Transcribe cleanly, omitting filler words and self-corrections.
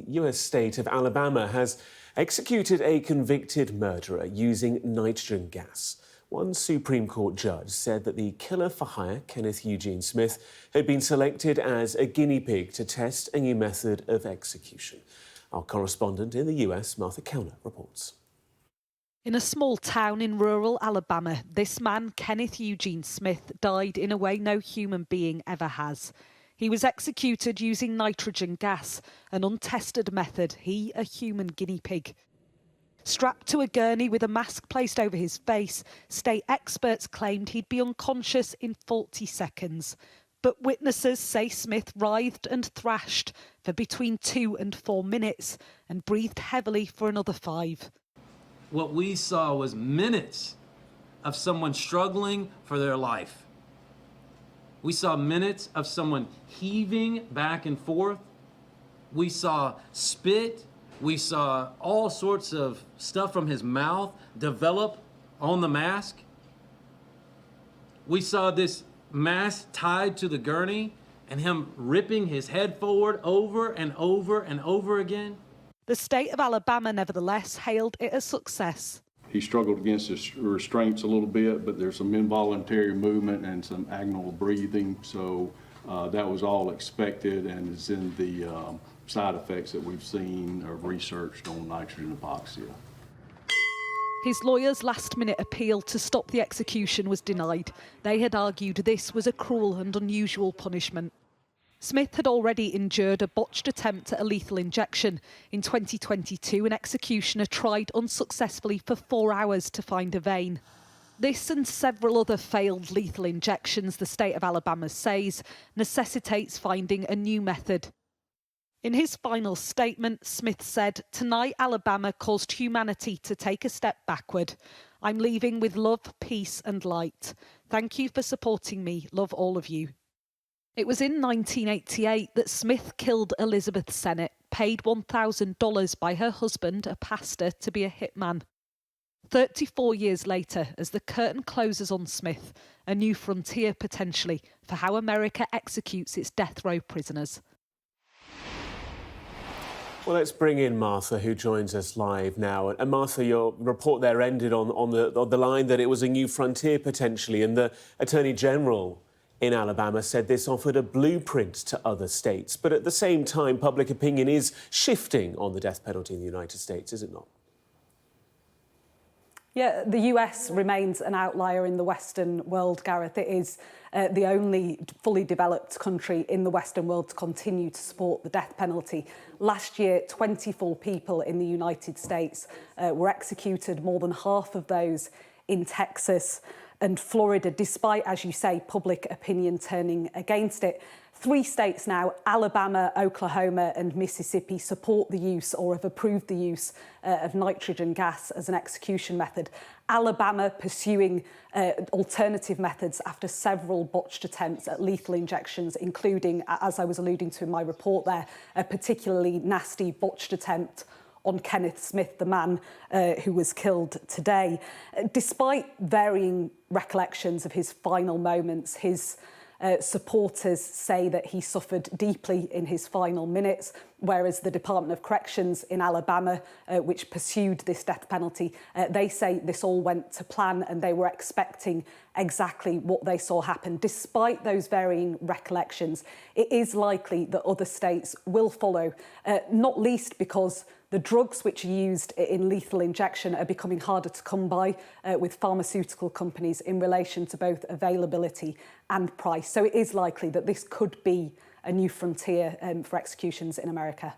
US state of Alabama has executed a convicted murderer using nitrogen gas. One Supreme Court judge said that the killer for hire, Kenneth Eugene Smith, had been selected as a guinea pig to test a new method of execution. Our correspondent in the US, Martha Kellner, reports. In a small town in rural Alabama, this man, Kenneth Eugene Smith, died in a way no human being ever has. He was executed using nitrogen gas, an untested method, he a human guinea pig. Strapped to a gurney with a mask placed over his face, state experts claimed he'd be unconscious in 40 seconds. But witnesses say Smith writhed and thrashed for between 2 and 4 minutes and breathed heavily for another 5. What we saw was minutes of someone struggling for their life. We saw minutes of someone heaving back and forth. We saw spit. We saw all sorts of stuff from his mouth develop on the mask. We saw this mask tied to the gurney and him ripping his head forward over and over and over again. The state of Alabama, nevertheless, hailed it a success. He struggled against his restraints a little bit, but there's some involuntary movement and some agonal breathing, so that was all expected and is in the side effects that we've seen or researched on nitrogen hypoxia. His lawyers' last-minute appeal to stop the execution was denied. They had argued this was a cruel and unusual punishment. Smith had already endured a botched attempt at a lethal injection. In 2022, an executioner tried unsuccessfully for 4 hours to find a vein. This and several other failed lethal injections, the state of Alabama says, necessitates finding a new method. In his final statement, Smith said, "Tonight, Alabama caused humanity to take a step backward. I'm leaving with love, peace and light. Thank you for supporting me. Love all of you." It was in 1988 that Smith killed Elizabeth Sennett, paid $1,000 by her husband, a pastor, to be a hitman. 34 years later, as the curtain closes on Smith, a new frontier potentially for how America executes its death row prisoners. Well, let's bring in Martha, who joins us live now. And Martha, your report there ended on the line that it was a new frontier potentially, and the Attorney General in Alabama said this offered a blueprint to other states. But at the same time, public opinion is shifting on the death penalty in the United States, is it not? Yeah, the US remains an outlier in the Western world, Gareth. It is the only fully developed country in the Western world to continue to support the death penalty. Last year, 24 people in the United States were executed, more than half of those in Texas and Florida, despite, as you say, public opinion turning against it. 3 states now, Alabama, Oklahoma and Mississippi, support the use or have approved the use of nitrogen gas as an execution method. Alabama pursuing alternative methods after several botched attempts at lethal injections, including, as I was alluding to in my report there, a particularly nasty botched attempt on Kenneth Smith, the man who was killed today. Despite varying recollections of his final moments, his supporters say that he suffered deeply in his final minutes, whereas the Department of Corrections in Alabama, which pursued this death penalty, they say this all went to plan and they were expecting exactly what they saw happen. Despite those varying recollections, it is likely that other states will follow, not least because the drugs which are used in lethal injection are becoming harder to come by with pharmaceutical companies in relation to both availability and price. So it is likely that this could be a new frontier for executions in America.